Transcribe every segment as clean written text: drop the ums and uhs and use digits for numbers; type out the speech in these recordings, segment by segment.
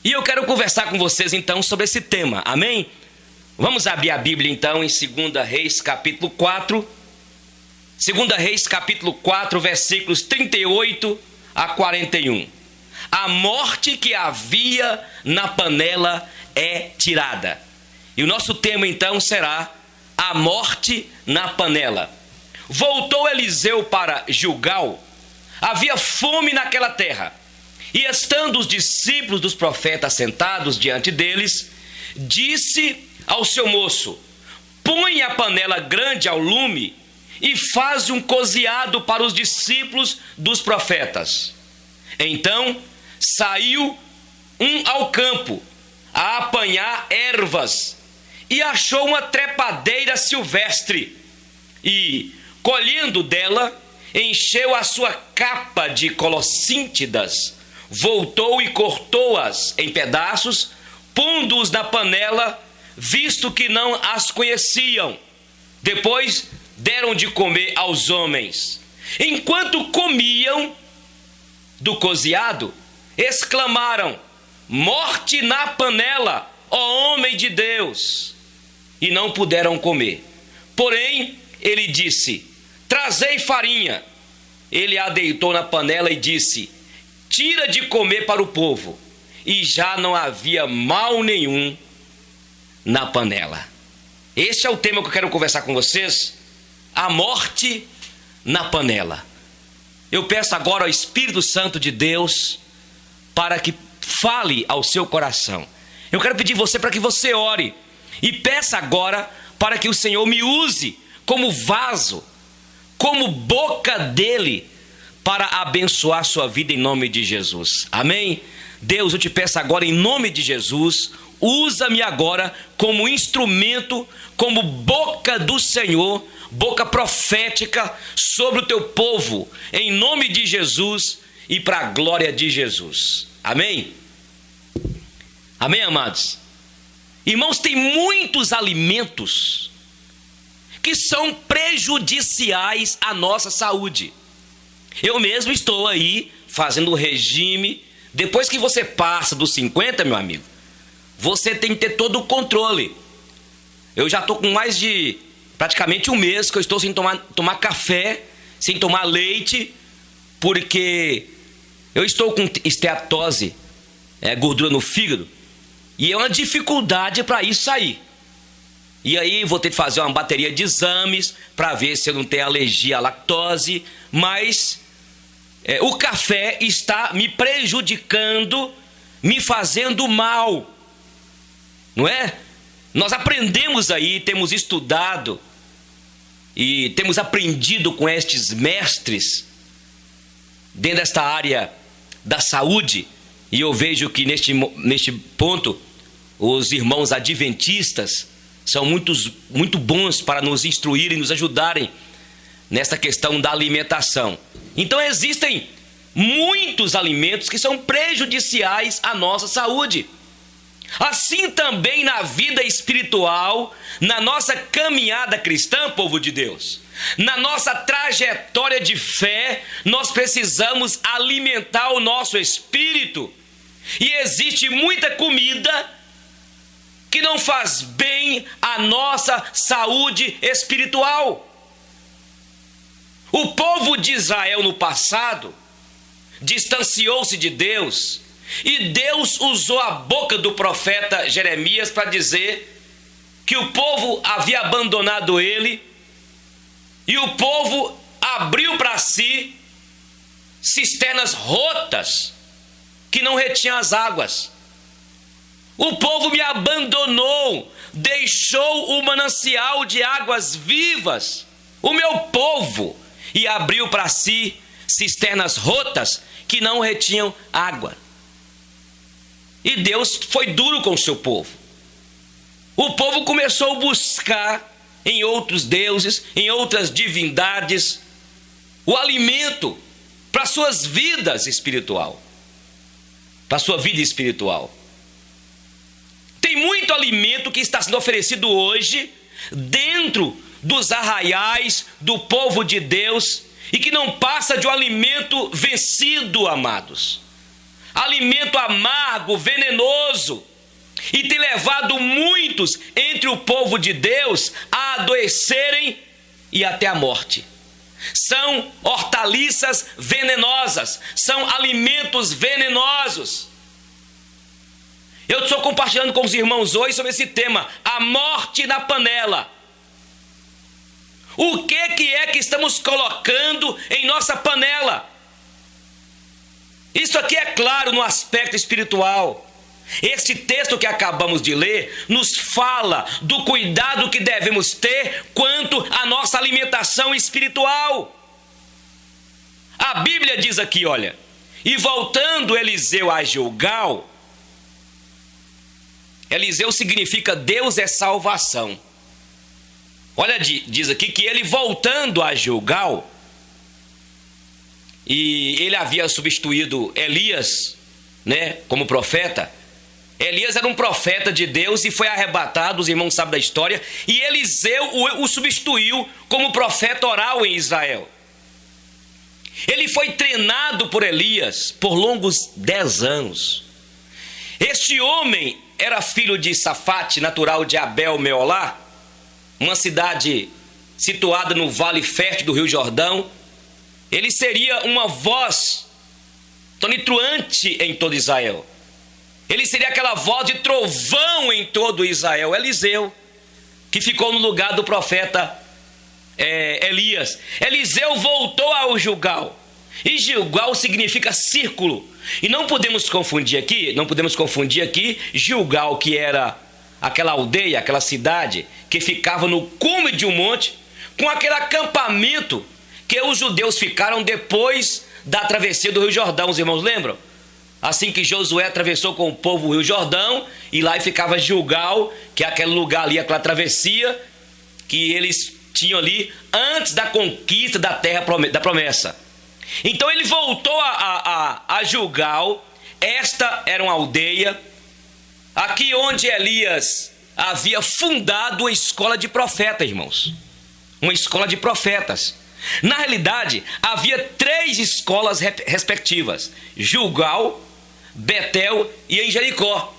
E eu quero conversar com vocês então sobre esse tema, amém? Vamos abrir a Bíblia então em 2 Reis capítulo 4. 2 Reis capítulo 4, versículos 38 a 41. A morte que havia na panela é tirada. E o nosso tema então será a morte na panela. Voltou Eliseu para Gilgal. Havia fome naquela terra. E estando os discípulos dos profetas sentados diante deles, disse ao seu moço: põe a panela grande ao lume e faz um coziado para os discípulos dos profetas. Então saiu um ao campo a apanhar ervas e achou uma trepadeira silvestre e, colhendo dela, encheu a sua capa de colossíntidas, voltou e cortou-as em pedaços, pondo-os na panela, visto que não as conheciam. Depois deram de comer aos homens. Enquanto comiam do coziado, exclamaram: morte na panela, ó homem de Deus! E não puderam comer. Porém, ele disse: trazei farinha. Ele a deitou na panela e disse: tira de comer para o povo. E já não havia mal nenhum na panela. Este é o tema que eu quero conversar com vocês: a morte na panela. Eu peço agora ao Espírito Santo de Deus para que fale ao seu coração. Eu quero pedir você para que você ore e peça agora para que o Senhor me use como vaso, como boca dele, para abençoar sua vida em nome de Jesus. Amém? Deus, eu te peço agora em nome de Jesus, usa-me agora como instrumento, como boca do Senhor, boca profética sobre o teu povo, em nome de Jesus e para a glória de Jesus. Amém? Amém, amados? Irmãos, tem muitos alimentos que são prejudiciais à nossa saúde. Eu mesmo estou aí fazendo regime. Depois que você passa dos 50, meu amigo, você tem que ter todo o controle. Eu já estou com mais de praticamente um mês que eu estou sem tomar café, sem tomar leite, porque eu estou com esteatose, gordura no fígado, e é uma dificuldade para isso sair. E aí vou ter que fazer uma bateria de exames para ver se eu não tenho alergia à lactose, mas o café está me prejudicando, me fazendo mal, não é? Nós aprendemos aí, temos estudado e temos aprendido com estes mestres dentro desta área da saúde, e eu vejo que neste ponto os irmãos adventistas são muito bons para nos instruir e nos ajudarem nessa questão da alimentação. Então existem muitos alimentos que são prejudiciais à nossa saúde. Assim também na vida espiritual, na nossa caminhada cristã, povo de Deus, na nossa trajetória de fé, nós precisamos alimentar o nosso espírito. E existe muita comida que não faz bem à nossa saúde espiritual. O povo de Israel no passado distanciou-se de Deus, e Deus usou a boca do profeta Jeremias para dizer que o povo havia abandonado ele, e o povo abriu para si cisternas rotas que não retinham as águas. O povo me abandonou, deixou o manancial de águas vivas, o meu povo, e abriu para si cisternas rotas que não retinham água. E Deus foi duro com o seu povo. O povo começou a buscar em outros deuses, em outras divindades, o alimento para suas vidas espiritual, para sua vida espiritual. Tem muito alimento que está sendo oferecido hoje dentro dos arraiais do povo de Deus e que não passa de um alimento vencido, amados. alimento amargo, venenoso, e tem levado muitos entre o povo de Deus a adoecerem e até a morte. São hortaliças venenosas, são alimentos venenosos. Eu estou compartilhando com os irmãos hoje sobre esse tema, a morte na panela. O que é que estamos colocando em nossa panela? Isso aqui é claro no aspecto espiritual. Este texto que acabamos de ler nos fala do cuidado que devemos ter quanto à nossa alimentação espiritual. A Bíblia diz aqui, olha, e voltando Eliseu a Gilgal, Eliseu significa Deus é salvação. Olha, diz aqui que ele voltando a Gilgal, e ele havia substituído Elias, né, como profeta. Elias era um profeta de Deus e foi arrebatado, os irmãos sabem da história, e Eliseu o substituiu como profeta oral em Israel. Ele foi treinado por Elias por longos 10 anos. Este homem era filho de Safate, natural de Abel Meolá, uma cidade situada no vale fértil do Rio Jordão. Ele seria uma voz tonitruante em todo Israel. Ele seria aquela voz de trovão em todo Israel, Eliseu, que ficou no lugar do profeta Elias. Eliseu voltou ao Gilgal, e Gilgal significa círculo. E não podemos confundir aqui Gilgal, que era aquela aldeia, aquela cidade que ficava no cume de um monte, com aquele acampamento que os judeus ficaram depois da travessia do Rio Jordão. Os irmãos lembram? Assim que Josué atravessou com o povo o Rio Jordão, e lá ficava Gilgal, que é aquele lugar ali, aquela travessia que eles tinham ali antes da conquista da terra da promessa. Então ele voltou a Gilgal. Esta era uma aldeia aqui onde Elias havia fundado uma escola de profeta, irmãos. Uma escola de profetas. Na realidade, havia 3 escolas respectivas: Gilgal, Betel e em Jericó.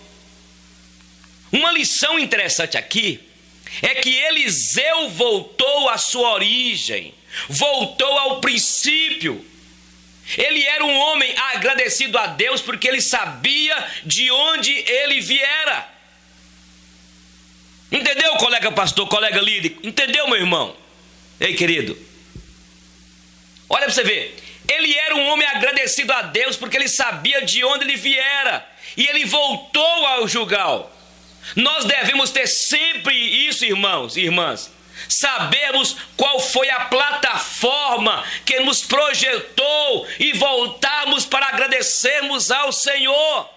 Uma lição interessante aqui é que Eliseu voltou à sua origem, voltou ao princípio. Ele era um homem agradecido a Deus porque ele sabia de onde ele viera. Entendeu, colega pastor, colega líder? Entendeu, meu irmão? Ei, querido, olha para você ver. Ele era um homem agradecido a Deus porque ele sabia de onde ele viera, e ele voltou ao Gilgal. Nós devemos ter sempre isso, irmãos e irmãs, sabermos qual foi a plataforma que nos projetou e voltarmos para agradecermos ao Senhor.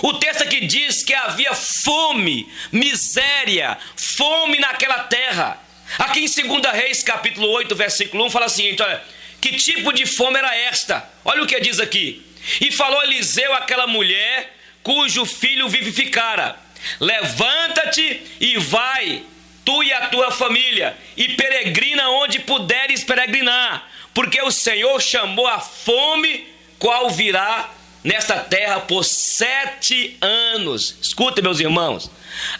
O texto aqui diz que havia fome, miséria, fome naquela terra. Aqui em 2 Reis, capítulo 8, versículo 1, fala o seguinte, olha, que tipo de fome era esta? Olha o que diz aqui. E falou Eliseu àquela mulher cujo filho vivificara: levanta-te e vai, tu e a tua família, e peregrina onde puderes peregrinar, porque o Senhor chamou a fome, qual virá nesta terra por 7 anos. Escuta, meus irmãos,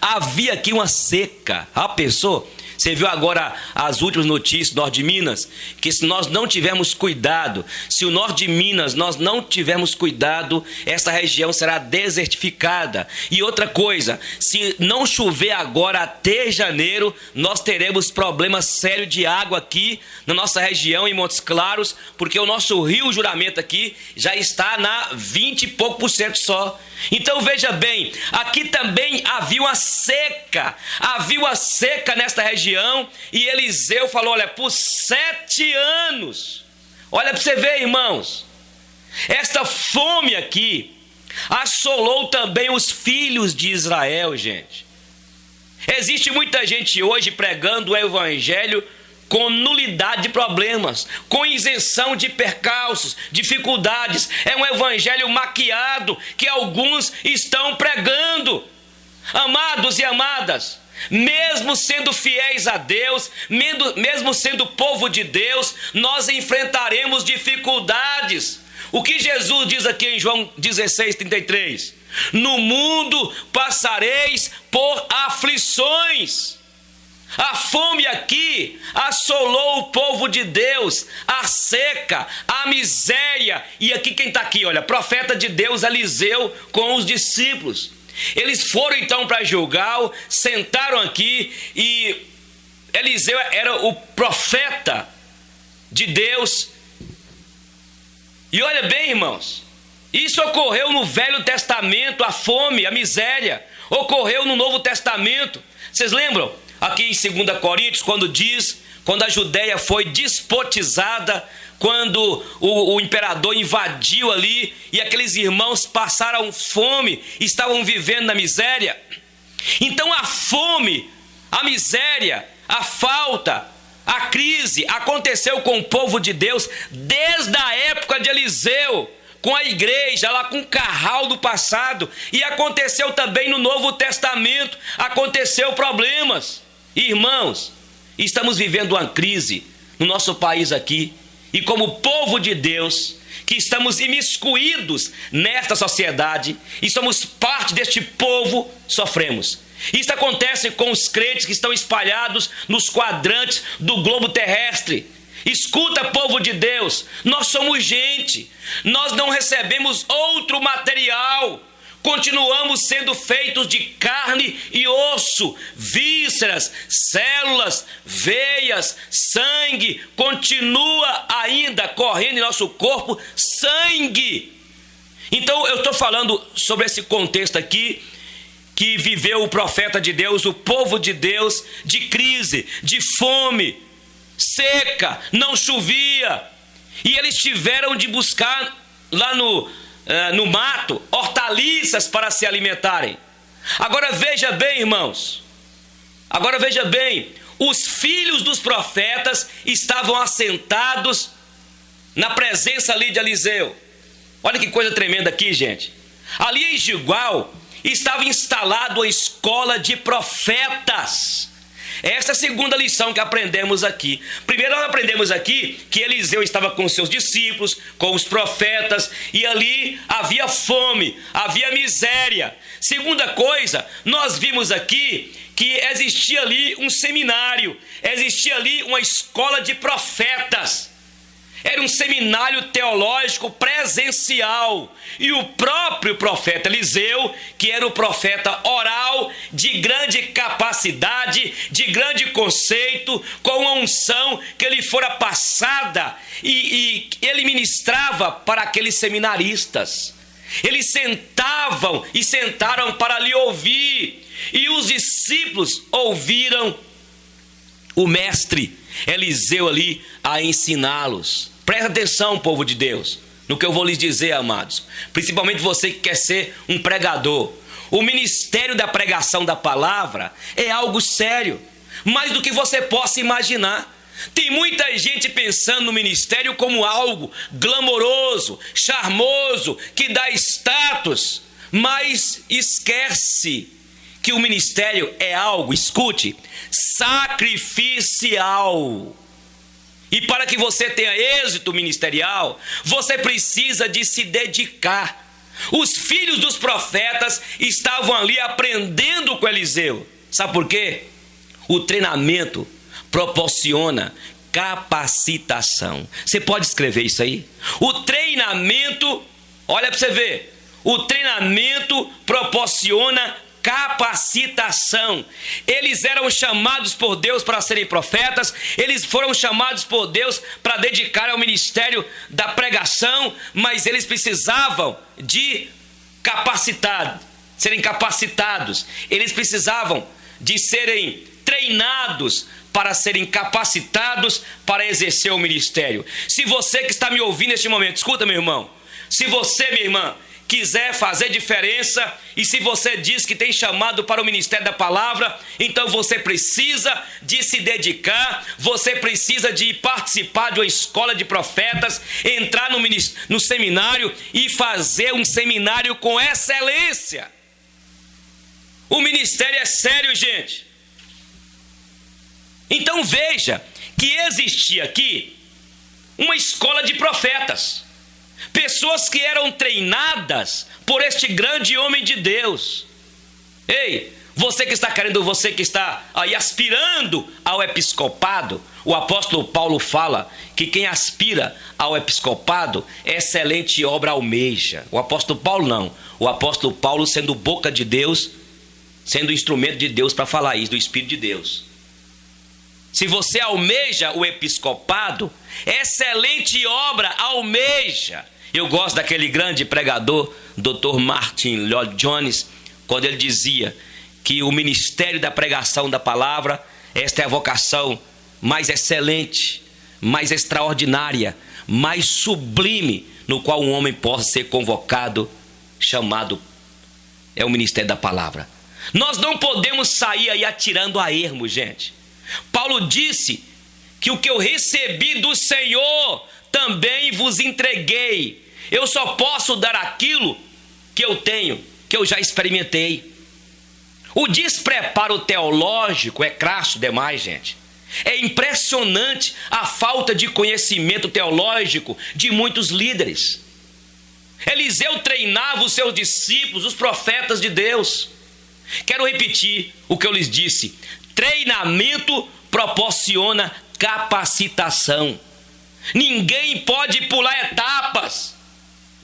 havia aqui uma seca. Pensou? Você viu agora as últimas notícias do norte de Minas, que se nós não tivermos cuidado, se o norte de Minas nós não tivermos cuidado, essa região será desertificada. E outra coisa, se não chover agora até janeiro, nós teremos problemas sérios de água aqui na nossa região, em Montes Claros, porque o nosso rio Juramento aqui já está na 20 e pouco por cento só. Então veja bem, aqui também havia uma seca nesta região, e Eliseu falou, olha, por 7 anos, olha para você ver, irmãos, esta fome aqui assolou também os filhos de Israel, gente. Existe muita gente hoje pregando o evangelho com nulidade de problemas, com isenção de percalços, dificuldades. É um evangelho maquiado que alguns estão pregando. Amados e amadas, mesmo sendo fiéis a Deus, mesmo sendo povo de Deus, nós enfrentaremos dificuldades. O que Jesus diz aqui em João 16:33? No mundo passareis por aflições. A fome aqui assolou o povo de Deus, a seca, a miséria. E aqui quem está aqui, olha, profeta de Deus Eliseu com os discípulos. Eles foram então para Gilgal, sentaram aqui e Eliseu era o profeta de Deus. E olha bem, irmãos, isso ocorreu no Velho Testamento, a fome, a miséria. Ocorreu no Novo Testamento. Vocês lembram? Aqui em 2 Coríntios, quando a Judéia foi despotizada, quando o imperador invadiu ali e aqueles irmãos passaram fome, estavam vivendo na miséria. Então a fome, a miséria, a falta, a crise aconteceu com o povo de Deus desde a época de Eliseu, com a igreja, lá com o Carral do passado, e aconteceu também no Novo Testamento, aconteceu problemas. Irmãos, estamos vivendo uma crise no nosso país aqui, e como povo de Deus, que estamos imiscuídos nesta sociedade, e somos parte deste povo, sofremos. Isso acontece com os crentes que estão espalhados nos quadrantes do globo terrestre. Escuta, povo de Deus, nós somos gente, nós não recebemos outro material, continuamos sendo feitos de carne e osso, vísceras, células, veias, sangue, continua ainda correndo em nosso corpo sangue. Então eu estou falando sobre esse contexto aqui, que viveu o profeta de Deus, o povo de Deus, de crise, de fome, seca, não chovia, e eles tiveram de buscar lá no mato hortaliças para se alimentarem. Agora veja bem, irmãos, agora veja bem, os filhos dos profetas estavam assentados na presença ali de Eliseu. Olha que coisa tremenda aqui, gente. Ali em Gilgal estava instalado a escola de profetas. Esta é a segunda lição que aprendemos aqui. Primeiro nós aprendemos aqui que Eliseu estava com seus discípulos, com os profetas, e ali havia fome, havia miséria. Segunda coisa, nós vimos aqui que existia ali um seminário, existia ali uma escola de profetas. Era um seminário teológico presencial. E o próprio profeta Eliseu, que era o profeta oral, de grande capacidade, de grande conceito, com uma unção que lhe fora passada, e ele ministrava para aqueles seminaristas. Eles sentavam e sentaram para lhe ouvir. E os discípulos ouviram o mestre Eliseu ali a ensiná-los. Presta atenção, povo de Deus, no que eu vou lhes dizer, amados. Principalmente você que quer ser um pregador. O ministério da pregação da palavra é algo sério, mais do que você possa imaginar. Tem muita gente pensando no ministério como algo glamouroso, charmoso, que dá status, mas esquece que o ministério é algo, escute, sacrificial. E para que você tenha êxito ministerial, você precisa de se dedicar. Os filhos dos profetas estavam ali aprendendo com Eliseu. Sabe por quê? O treinamento proporciona capacitação. Você pode escrever isso aí? O treinamento, olha para você ver, o treinamento proporciona capacitação. Eles eram chamados por Deus para serem profetas, eles foram chamados por Deus para dedicar ao ministério da pregação, mas eles precisavam de serem capacitados, eles precisavam de serem treinados para serem capacitados para exercer o ministério. Se você que está me ouvindo neste momento, escuta, meu irmão, se você, minha irmã, quiser fazer diferença, e se você diz que tem chamado para o ministério da palavra, então você precisa de se dedicar, você precisa de participar de uma escola de profetas, entrar no seminário e fazer um seminário com excelência. O ministério é sério, gente. Então veja que existia aqui uma escola de profetas. Pessoas que eram treinadas por este grande homem de Deus. Ei, você que está aí aspirando ao episcopado, o apóstolo Paulo fala que quem aspira ao episcopado, excelente obra almeja. O apóstolo Paulo não. O apóstolo Paulo, sendo boca de Deus, sendo instrumento de Deus para falar isso, do Espírito de Deus. Se você almeja o episcopado, excelente obra almeja. Eu gosto daquele grande pregador, Dr. Martin Lloyd Jones, quando ele dizia que o ministério da pregação da palavra, esta é a vocação mais excelente, mais extraordinária, mais sublime, no qual um homem possa ser convocado, chamado, é o ministério da palavra. Nós não podemos sair aí atirando a ermo, gente. Paulo disse que o que eu recebi do Senhor, também vos entreguei. Eu só posso dar aquilo que eu tenho, que eu já experimentei. O despreparo teológico é crasso demais, gente. É impressionante a falta de conhecimento teológico de muitos líderes. Eliseu treinava os seus discípulos, os profetas de Deus. Quero repetir o que eu lhes disse. Treinamento proporciona capacitação. Ninguém pode pular etapas,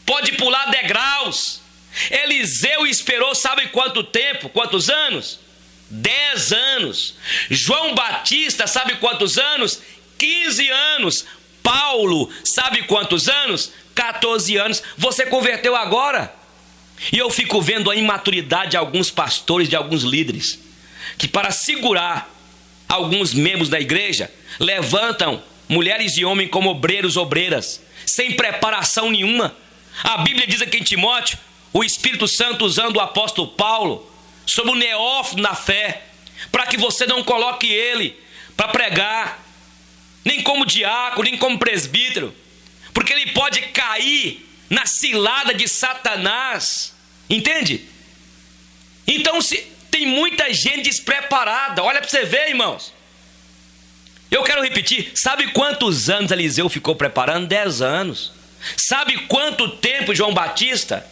pode pular degraus. Eliseu esperou, sabe quanto tempo? Quantos anos? 10 anos. João Batista, sabe quantos anos? 15 anos. Paulo, sabe quantos anos? 14 anos. Você converteu agora? E eu fico vendo a imaturidade de alguns pastores, de alguns líderes, que para segurar alguns membros da igreja, levantam mulheres e homens como obreiros, obreiras, sem preparação nenhuma. A Bíblia diz aqui em Timóteo, o Espírito Santo usando o apóstolo Paulo, sobre o neófito na fé, para que você não coloque ele para pregar, nem como diácono, nem como presbítero, porque ele pode cair na cilada de Satanás, entende? Então, tem muita gente despreparada. Olha para você ver, irmãos. Eu quero repetir. Sabe quantos anos Eliseu ficou preparando? 10 anos. Sabe quanto tempo João Batista?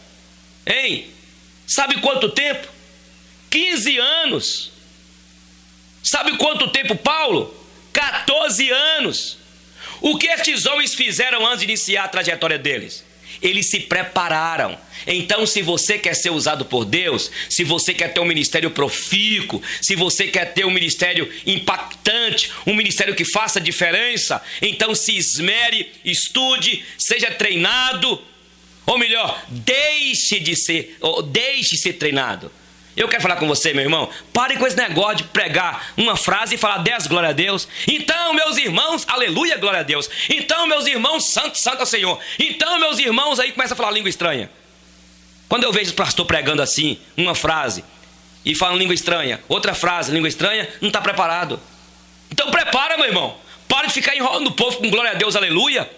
Hein? Sabe quanto tempo? 15 anos. Sabe quanto tempo Paulo? 14 anos. O que estes homens fizeram antes de iniciar a trajetória deles? Eles se prepararam. Então, se você quer ser usado por Deus, se você quer ter um ministério profícuo, se você quer ter um ministério impactante, um ministério que faça diferença, então se esmere, estude, seja treinado, ou melhor, deixe ser treinado. Eu quero falar com você, meu irmão. Pare com esse negócio de pregar uma frase e falar 10 glória a Deus. Então, meus irmãos, aleluia, glória a Deus. Então, meus irmãos, santo, santo ao Senhor. Então, meus irmãos, aí começa a falar língua estranha. Quando eu vejo o pastor pregando assim, uma frase, e falando língua estranha, outra frase, língua estranha, não está preparado. Então, prepara, meu irmão. Para de ficar enrolando o povo com glória a Deus, aleluia.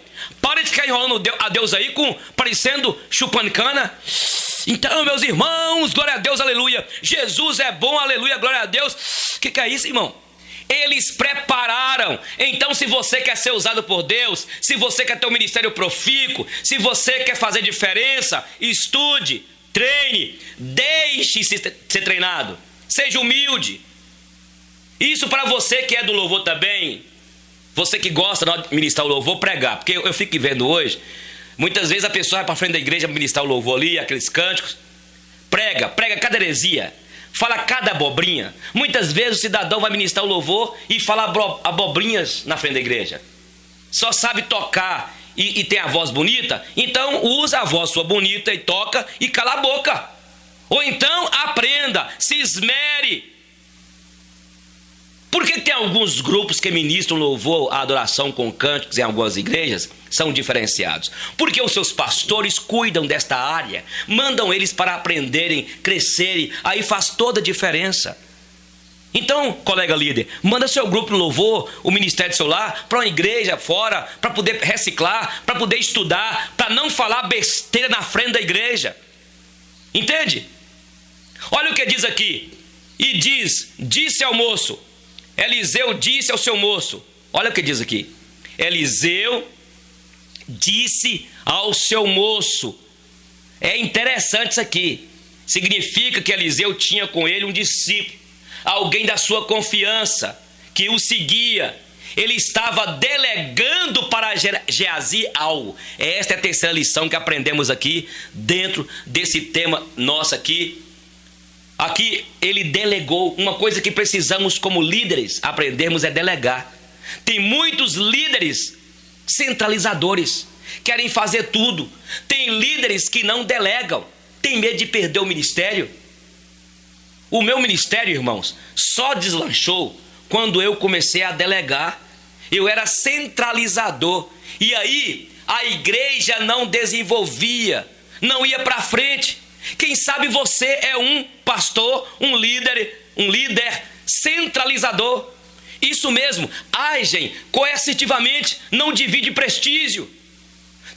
Para de ficar enrolando a Deus aí, parecendo chupando cana. Então, meus irmãos, glória a Deus, aleluia. Jesus é bom, aleluia, glória a Deus. O que é isso, irmão? Eles prepararam. Então, se você quer ser usado por Deus, se você quer ter um ministério profícuo, se você quer fazer diferença, estude, treine, deixe ser treinado. Seja humilde. Isso para você que é do louvor também. Você que gosta de ministrar o louvor, pregar. Porque eu fico vendo hoje, muitas vezes a pessoa vai para frente da igreja ministrar o louvor ali, aqueles cânticos. Prega cada heresia. Fala cada abobrinha. Muitas vezes o cidadão vai ministrar o louvor e fala abobrinhas na frente da igreja. Só sabe tocar e tem a voz bonita. Então usa a voz sua bonita e toca e cala a boca. Ou então aprenda, se esmere. Por que tem alguns grupos que ministram louvor à adoração com cânticos em algumas igrejas? São diferenciados. Porque os seus pastores cuidam desta área, mandam eles para aprenderem, crescerem, aí faz toda a diferença. Então, colega líder, manda seu grupo de louvor, o ministério do seu lar, para uma igreja fora, para poder reciclar, para poder estudar, para não falar besteira na frente da igreja. Entende? Olha o que diz aqui. E disse ao moço, Eliseu disse ao seu moço, olha o que diz aqui. Eliseu disse ao seu moço. É interessante isso aqui. Significa que Eliseu tinha com ele um discípulo, alguém da sua confiança, que o seguia. Ele estava delegando para Geazi algo. Esta é a terceira lição que aprendemos aqui, dentro desse tema nosso aqui. Aqui ele delegou. Uma coisa que precisamos como líderes aprendermos é delegar. Tem muitos líderes centralizadores, querem fazer tudo. Tem líderes que não delegam, tem medo de perder o ministério. O meu ministério, irmãos, só deslanchou quando eu comecei a delegar. Eu era centralizador, e aí a igreja não desenvolvia, não ia para frente. Quem sabe você é um pastor, um líder centralizador. Isso mesmo, agem coercitivamente, não divide prestígio.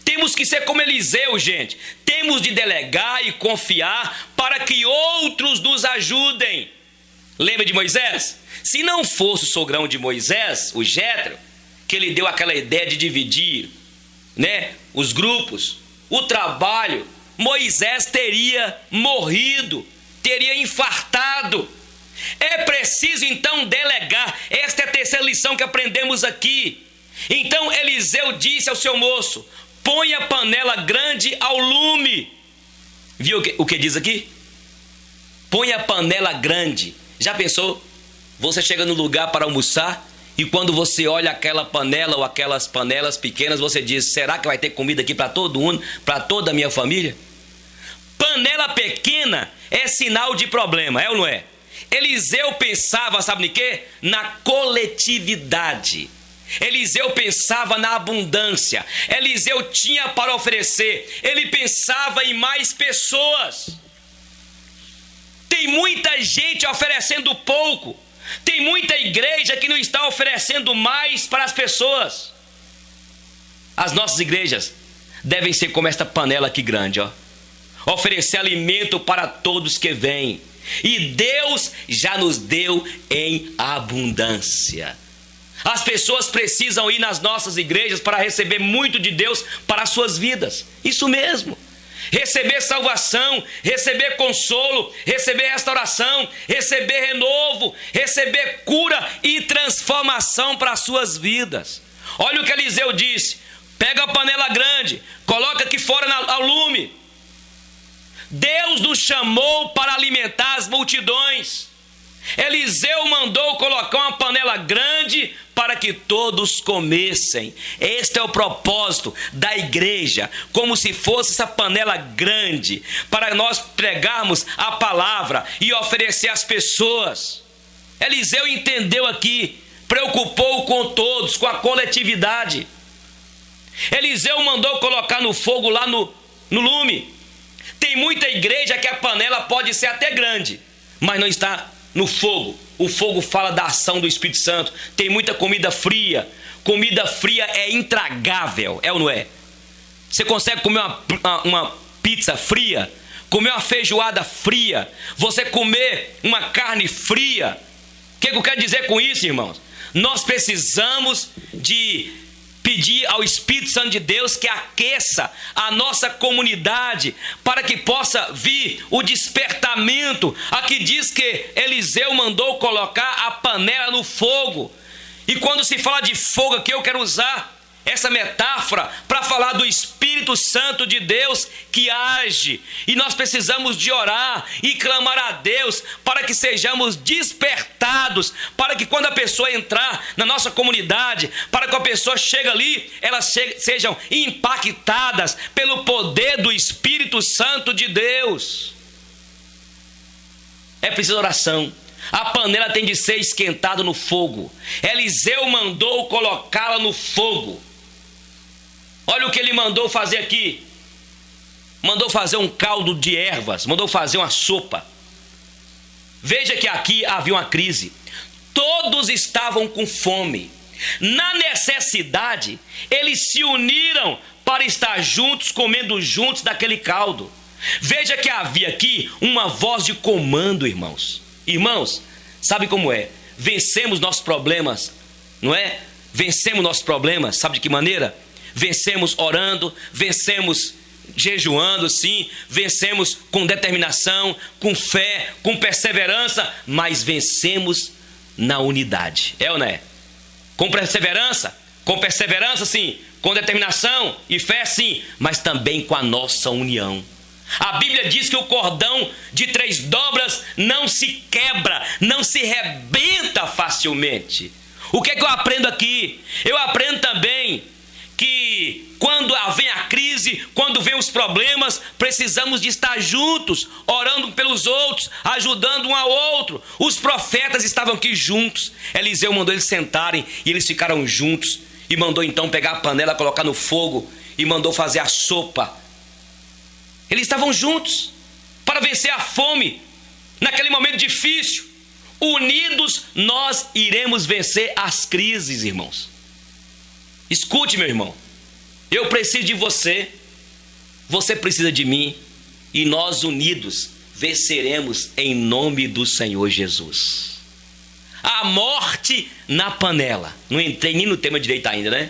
Temos que ser como Eliseu, gente. Temos de delegar e confiar para que outros nos ajudem. Lembra de Moisés? Se não fosse o sogrão de Moisés, o Jétro, que ele deu aquela ideia de dividir, os grupos, o trabalho, Moisés teria morrido, teria infartado. É preciso então delegar. Esta é a terceira lição que aprendemos aqui. Então Eliseu disse ao seu moço: põe a panela grande ao lume. Viu o que diz aqui? Põe a panela grande. Já pensou? Você chega no lugar para almoçar e quando você olha aquela panela ou aquelas panelas pequenas, você diz: será que vai ter comida aqui para todo mundo, para toda a minha família? Panela pequena é sinal de problema, é ou não é? Eliseu pensava, sabe de quê? Na coletividade. Eliseu pensava na abundância. Eliseu tinha para oferecer. Ele pensava em mais pessoas. Tem muita gente oferecendo pouco. Tem muita igreja que não está oferecendo mais para as pessoas. As nossas igrejas devem ser como esta panela aqui grande, ó. Oferecer alimento para todos que vêm. E Deus já nos deu em abundância. As pessoas precisam ir nas nossas igrejas para receber muito de Deus para as suas vidas. Isso mesmo. Receber salvação, receber consolo, receber restauração, receber renovo, receber cura e transformação para as suas vidas. Olha o que Eliseu disse: pega a panela grande, coloca aqui fora ao lume. Deus nos chamou para alimentar as multidões. Eliseu mandou colocar uma panela grande para que todos comessem. Este é o propósito da igreja, como se fosse essa panela grande, para nós pregarmos a palavra e oferecer às pessoas. Eliseu entendeu aqui, preocupou com todos, com a coletividade. Eliseu mandou colocar no fogo lá no lume. Tem muita igreja que a panela pode ser até grande, mas não está no fogo. O fogo fala da ação do Espírito Santo. Tem muita comida fria. Comida fria é intragável, é ou não é? Você consegue comer uma pizza fria? Comer uma feijoada fria? Você comer uma carne fria? O que eu quero dizer com isso, irmãos? Nós precisamos de pedir ao Espírito Santo de Deus que aqueça a nossa comunidade, para que possa vir o despertamento. Aqui diz que Eliseu mandou colocar a panela no fogo. E quando se fala de fogo aqui, eu quero usar essa metáfora para falar do Espírito Santo de Deus que age. E nós precisamos de orar e clamar a Deus para que sejamos despertados, para que quando a pessoa entrar na nossa comunidade, para que a pessoa chegue ali, elas sejam impactadas pelo poder do Espírito Santo de Deus. É preciso oração. A panela tem de ser esquentada no fogo. Eliseu mandou colocá-la no fogo. Olha o que ele mandou fazer aqui. Mandou fazer um caldo de ervas, mandou fazer uma sopa. Veja que aqui havia uma crise. Todos estavam com fome. Na necessidade, eles se uniram para estar juntos, comendo juntos daquele caldo. Veja que havia aqui uma voz de comando, irmãos. Irmãos, sabe como é? Vencemos nossos problemas, não é? Vencemos nossos problemas, sabe de que maneira? vencemos orando, vencemos jejuando, sim, vencemos com determinação, com fé, com perseverança, mas vencemos na unidade. É ou não é? Com perseverança, sim, com determinação e fé, sim, mas também com a nossa união. A Bíblia diz que o cordão de 3 dobras não se quebra, não se rebenta facilmente. O que é que eu aprendo aqui? Eu aprendo também que quando vem a crise, quando vem os problemas, precisamos de estar juntos, orando pelos outros, ajudando um ao outro. Os profetas estavam aqui juntos. Eliseu mandou eles sentarem e eles ficaram juntos. E mandou então pegar a panela, colocar no fogo e mandou fazer a sopa. Eles estavam juntos para vencer a fome naquele momento difícil. Unidos nós iremos vencer as crises, irmãos. Escute, meu irmão, eu preciso de você, você precisa de mim, e nós unidos venceremos em nome do Senhor Jesus. A morte na panela. Não entrei nem no tema direito ainda, né?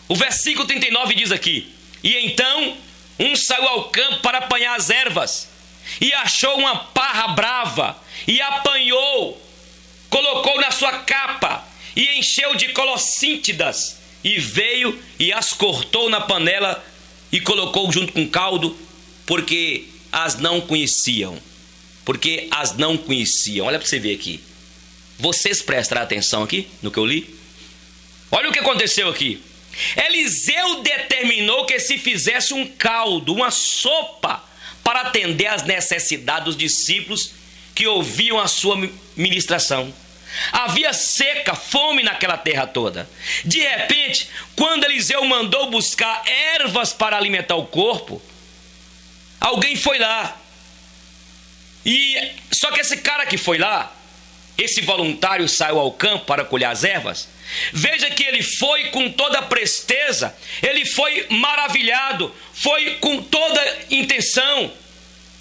O versículo 39 diz aqui: e então um saiu ao campo para apanhar as ervas, e achou uma parra brava, e apanhou, colocou na sua capa, e encheu de colossíntidas, e veio e as cortou na panela, e colocou junto com caldo, porque as não conheciam. Olha para você ver aqui. Vocês prestaram atenção aqui no que eu li? Olha o que aconteceu aqui. Eliseu determinou que se fizesse um caldo, uma sopa, para atender às necessidades dos discípulos que ouviam a sua ministração. Havia seca, fome naquela terra toda. De repente, quando Eliseu mandou buscar ervas para alimentar o corpo, alguém foi lá. Só que esse cara que foi lá, esse voluntário saiu ao campo para colher as ervas. Veja que ele foi com toda presteza, ele foi maravilhado, foi com toda intenção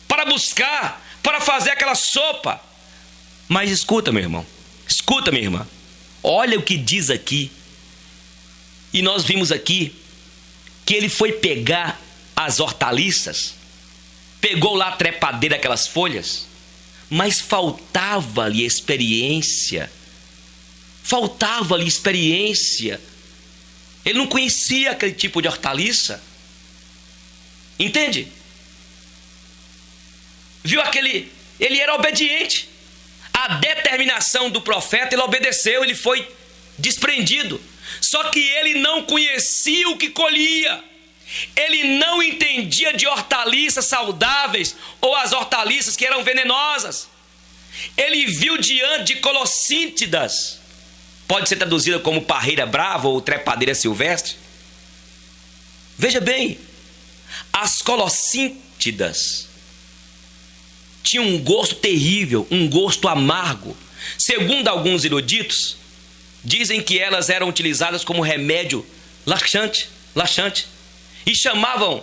para buscar, para fazer aquela sopa. Mas escuta, meu irmão, escuta, minha irmã, olha o que diz aqui. E nós vimos aqui que ele foi pegar as hortaliças, pegou lá a trepadeira, aquelas folhas, mas faltava-lhe experiência. Ele não conhecia aquele tipo de hortaliça. Entende? Ele era obediente. A determinação do profeta, ele obedeceu, ele foi desprendido. Só que ele não conhecia o que colhia. Ele não entendia de hortaliças saudáveis ou as hortaliças que eram venenosas. Ele viu diante de colossíntidas, pode ser traduzida como parreira brava ou trepadeira silvestre. Veja bem, as colossíntidas tinham um gosto terrível, um gosto amargo. Segundo alguns eruditos, dizem que elas eram utilizadas como remédio laxante, e chamavam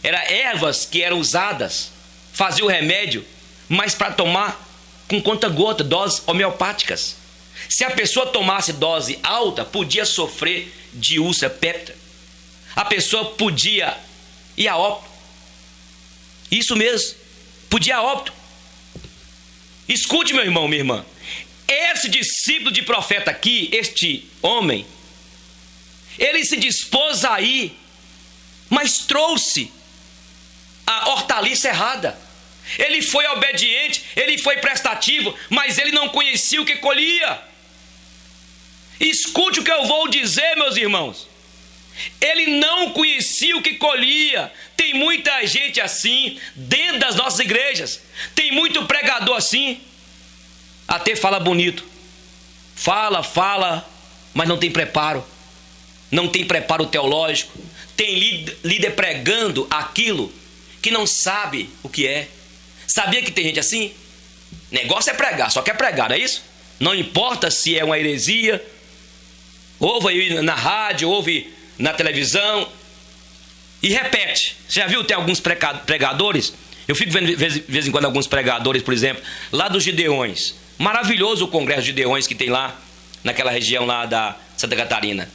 era ervas que eram usadas, fazia o remédio, mas para tomar com conta-gota, doses homeopáticas. Se a pessoa tomasse dose alta, podia sofrer de úlcera péptica. A pessoa podia ir a óbito. Isso mesmo, podia ir a óbito. Escute, meu irmão, minha irmã. Esse discípulo de profeta aqui, este homem, ele se dispôs a ir, mas trouxe a hortaliça errada. Ele foi obediente, ele foi prestativo, mas ele não conhecia o que colhia. Escute o que eu vou dizer, meus irmãos. Ele não conhecia o que colhia. Tem muita gente assim dentro das nossas igrejas. Tem muito pregador assim. Até fala bonito. Fala, mas não tem preparo. Não tem preparo teológico. Tem líder pregando aquilo que não sabe o que é. Sabia que tem gente assim? Negócio é pregar, só quer pregar, não é isso? Não importa se é uma heresia. Ouve aí na rádio, ouve na televisão e repete. Você já viu, tem alguns pregadores? Eu fico vendo de vez em quando alguns pregadores, por exemplo, lá dos Gideões. Maravilhoso o congresso de Gideões que tem lá naquela região lá da Santa Catarina.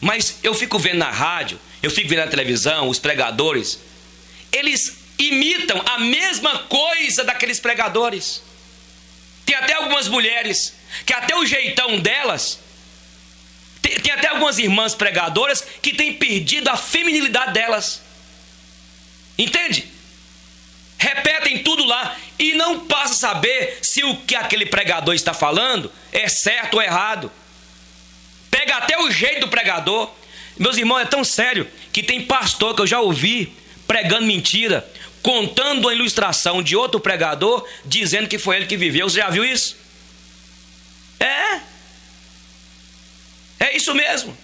Mas eu fico vendo na rádio, eu fico vendo na televisão, os pregadores, eles imitam a mesma coisa daqueles pregadores. Tem até algumas mulheres, que até o jeitão delas, tem até algumas irmãs pregadoras que têm perdido a feminilidade delas. Entende? Repetem tudo lá e não passa a saber se o que aquele pregador está falando é certo ou errado. Pega até o jeito do pregador. Meus irmãos, é tão sério que tem pastor que eu já ouvi pregando mentira, contando uma ilustração de outro pregador, dizendo que foi ele que viveu. Você já viu isso? É isso mesmo.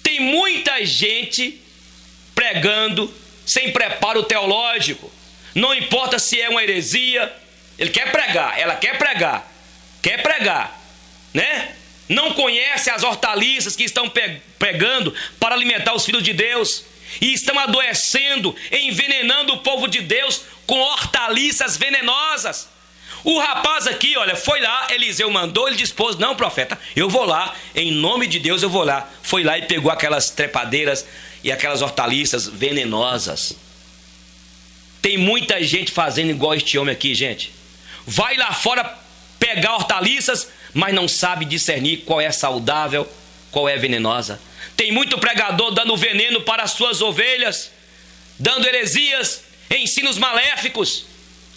Tem muita gente pregando sem preparo teológico. Não importa se é uma heresia, ele quer pregar, ela quer pregar, né? Não conhece as hortaliças que estão pregando para alimentar os filhos de Deus, e estão adoecendo, envenenando o povo de Deus com hortaliças venenosas. O rapaz aqui, olha, foi lá, Eliseu mandou, ele dispôs, não, profeta, eu vou lá, em nome de Deus eu vou lá. Foi lá e pegou aquelas trepadeiras e aquelas hortaliças venenosas. Tem muita gente fazendo igual este homem aqui, gente. Vai lá fora pegar hortaliças, mas não sabe discernir qual é saudável, qual é venenosa. Tem muito pregador dando veneno para as suas ovelhas, dando heresias, ensinos maléficos,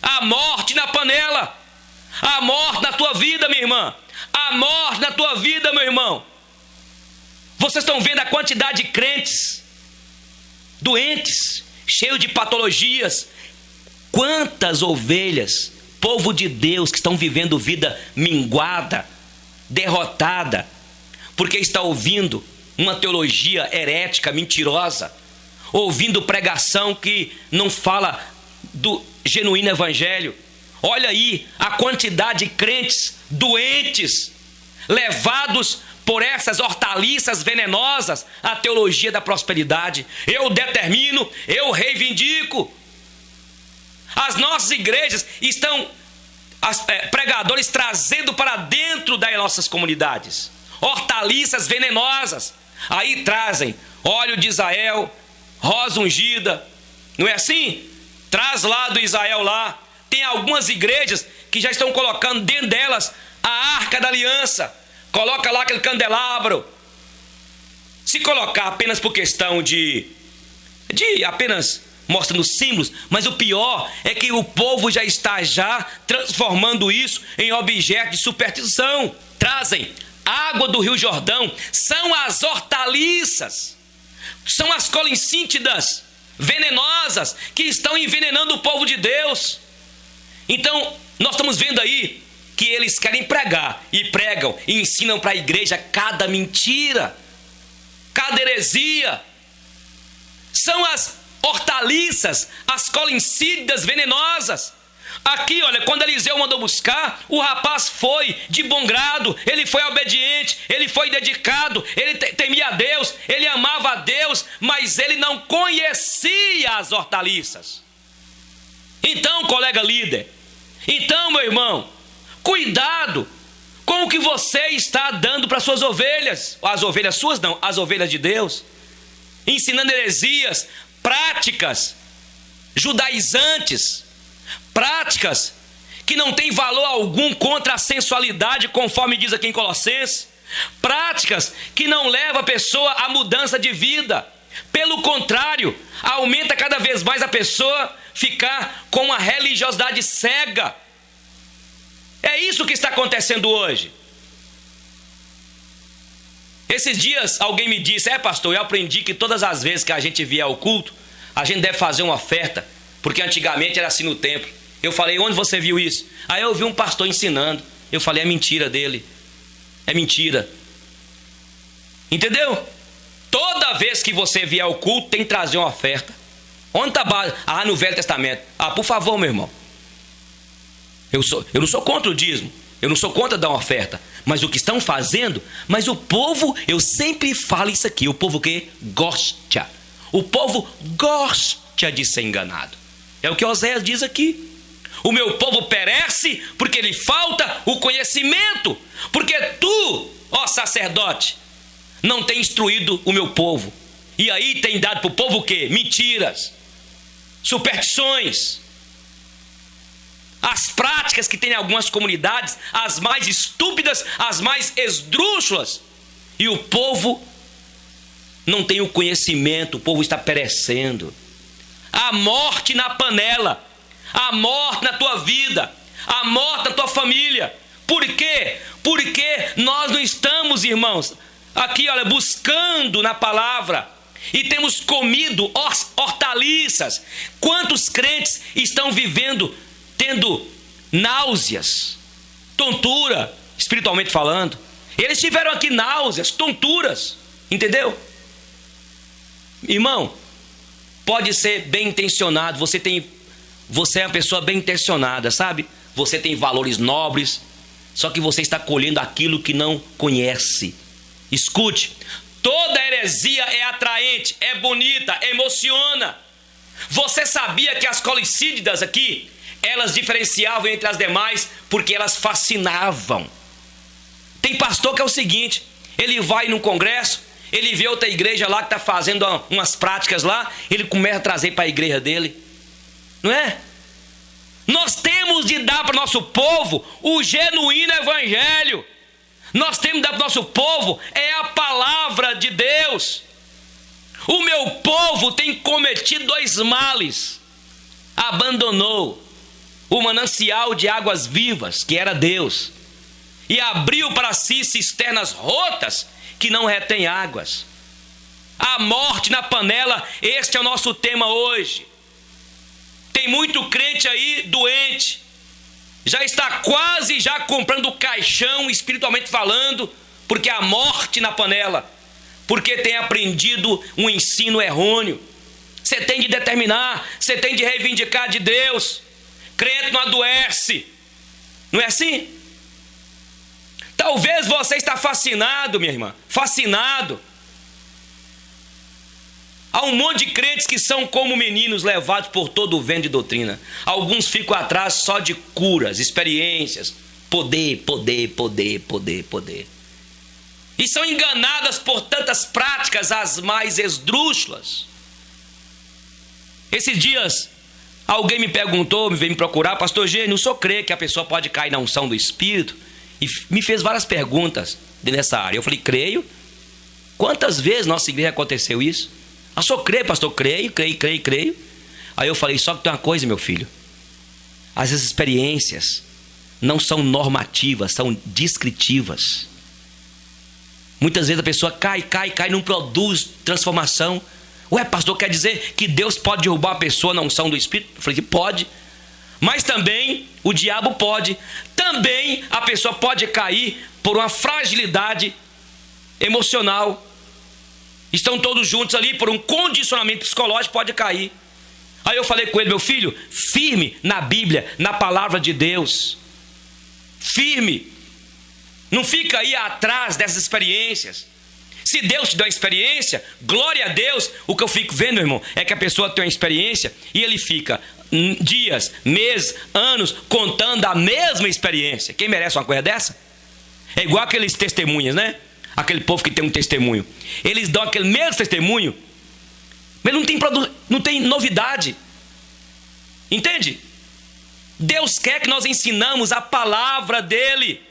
a morte na panela, a morte na tua vida, minha irmã, a morte na tua vida, meu irmão. Vocês estão vendo a quantidade de crentes doentes, cheios de patologias. Quantas ovelhas, povo de Deus, que estão vivendo vida minguada, derrotada, porque está ouvindo uma teologia herética, mentirosa, ouvindo pregação que não fala do genuíno evangelho. Olha aí a quantidade de crentes doentes, levados por essas hortaliças venenosas, a teologia da prosperidade. Eu determino, eu reivindico. As nossas igrejas estão, pregadores trazendo para dentro das nossas comunidades hortaliças venenosas. Aí trazem óleo de Israel, rosa ungida, não é assim? Traz lá do Israel lá. Tem algumas igrejas que já estão colocando dentro delas a arca da aliança. Coloca lá aquele candelabro. Se colocar apenas por questão de apenas mostrando símbolos, mas o pior é que o povo já está transformando isso em objeto de superstição. Trazem água do Rio Jordão, são as hortaliças, são as colincíntidas venenosas que estão envenenando o povo de Deus. Então, nós estamos vendo aí que eles querem pregar, e pregam, e ensinam para a igreja cada mentira, cada heresia. São as hortaliças, as colincídeas venenosas. Aqui, olha, quando Eliseu mandou buscar, o rapaz foi de bom grado, ele foi obediente, ele foi dedicado, ele temia a Deus, ele amava a Deus, mas ele não conhecia as hortaliças. Então, colega líder, então, meu irmão, cuidado com o que você está dando para suas ovelhas. As ovelhas suas não, as ovelhas de Deus. Ensinando heresias, práticas judaizantes, práticas que não têm valor algum contra a sensualidade, conforme diz aqui em Colossenses. Práticas que não levam a pessoa à mudança de vida. Pelo contrário, aumenta cada vez mais a pessoa ficar com uma religiosidade cega. É isso que está acontecendo hoje. Esses dias alguém me disse: pastor, eu aprendi que todas as vezes que a gente vier ao culto, a gente deve fazer uma oferta, porque antigamente era assim no templo. Eu falei: onde você viu isso? Aí eu vi um pastor ensinando. Eu falei: é mentira dele, é mentira. Entendeu? Toda vez que você vier ao culto, tem que trazer uma oferta. Onde está a base? No Velho Testamento. Por favor, meu irmão, eu não sou contra o dízimo, eu não sou contra dar uma oferta, mas o que estão fazendo, mas o povo, eu sempre falo isso aqui, o povo que gosta, o povo gosta de ser enganado. É o que Oséias diz aqui: o meu povo perece porque lhe falta o conhecimento. Porque tu, ó sacerdote, não tem instruído o meu povo. E aí tem dado para o povo o quê? Mentiras, superstições, as práticas que tem em algumas comunidades, as mais estúpidas, as mais esdrúxulas. E o povo não tem o conhecimento, o povo está perecendo. A morte na panela, a morte na tua vida, a morte na tua família. Por quê? Porque nós não estamos, irmãos, aqui, olha, buscando na palavra e temos comido hortaliças. Quantos crentes estão vivendo, tendo náuseas, tontura, espiritualmente falando? Eles tiveram aqui náuseas, tonturas, entendeu? Irmão, pode ser bem intencionado, você é uma pessoa bem intencionada, sabe? Você tem valores nobres, só que você está colhendo aquilo que não conhece. Escute, toda heresia é atraente, é bonita, emociona. Você sabia que as colicídidas aqui, elas diferenciavam entre as demais porque elas fascinavam. Tem pastor que é o seguinte, ele vai num congresso, ele vê outra igreja lá que está fazendo umas práticas lá, ele começa a trazer para a igreja dele, não é? Nós temos de dar para o nosso povo o genuíno evangelho. Nós temos de dar para o nosso povo a palavra de Deus. O meu povo tem cometido 2 males. Abandonou o manancial de águas vivas, que era Deus, e abriu para si cisternas rotas que não retêm águas. A morte na panela, este é o nosso tema hoje. Tem muito crente aí doente, já está quase já comprando caixão, espiritualmente falando, porque a morte na panela, porque tem aprendido um ensino errôneo. Você tem de determinar, você tem de reivindicar de Deus. Crente não adoece, não é assim? Talvez você está fascinado, minha irmã, fascinado. Há um monte de crentes que são como meninos levados por todo o vento de doutrina. Alguns ficam atrás só de curas, experiências, poder. E são enganadas por tantas práticas, as mais esdrúxulas. Esses dias, alguém me perguntou, me veio me procurar, pastor Gênio, o senhor crê que a pessoa pode cair na unção do Espírito? E me fez várias perguntas nessa área. Eu falei, creio. Quantas vezes nossa igreja aconteceu isso? Ah, só crê, pastor? Creio. Aí eu falei, só que tem uma coisa, meu filho. As experiências não são normativas, são descritivas. Muitas vezes a pessoa cai, não produz transformação. Ué, pastor, quer dizer que Deus pode derrubar a pessoa na unção do Espírito? Eu falei que pode. Mas também o diabo pode. Também a pessoa pode cair por uma fragilidade emocional. Estão todos juntos ali, por um condicionamento psicológico, pode cair. Aí eu falei com ele, meu filho, firme na Bíblia, na palavra de Deus. Firme. Não fica aí atrás dessas experiências. Se Deus te dá uma experiência, glória a Deus. O que eu fico vendo, irmão, é que a pessoa tem uma experiência e ele fica dias, meses, anos contando a mesma experiência. Quem merece uma coisa dessa? É igual aqueles testemunhas, né? Aquele povo que tem um testemunho. Eles dão aquele mesmo testemunho, mas não tem novidade. Entende? Deus quer que nós ensinamos a palavra dele.